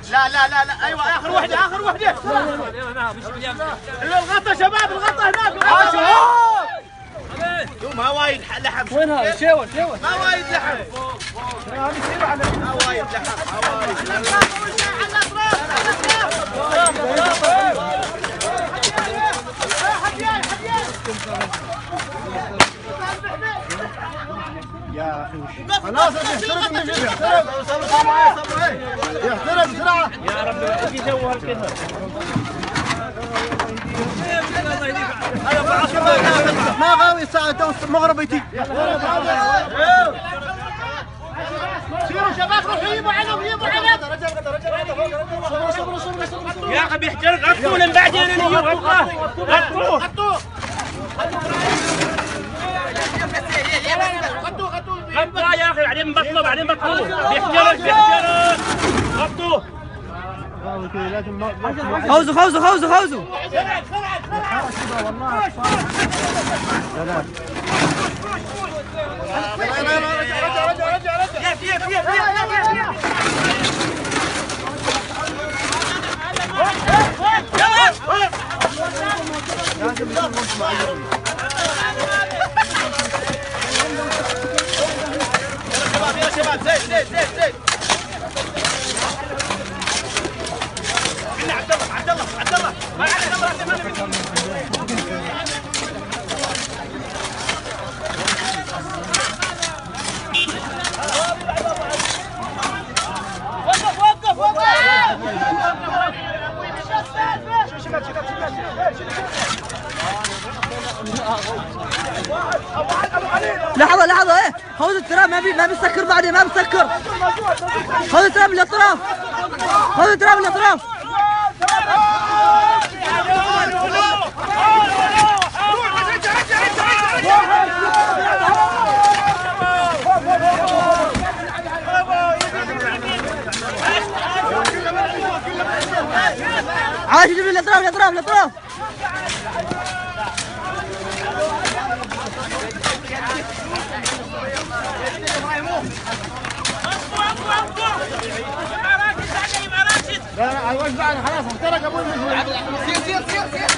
لا لا لا لا ايوه اخر وحده اخر وحده. الغطا شباب الغطا هناك. ما وايد لحم. وين هذا؟ شيول ما وايد لحم. ما وايد لحم. ما وايد. يا اخي خلاص احترم يحترم بسرعه يا رب ايش يسوي هالكذا. ما غاوي الساعه المغرب يجي. سيروا شباب روحوا جيبوا علم جيبوا علم. يا اخي بيحترق غطوا لين بعدين نجي غطوه غطوه غطوه يا اخي بعدين بطلوا بعدين بطلوه بيحترق غطوه. خوزوا يا شباب زيد عبد الله ما وقف لحظة ايه خوذ التراب ما بيسكر بعدين ما بيسكر. خوذ التراب للاطراف عايش يجيب لي الاطراف لا لا خلاص احترق ابوي. سير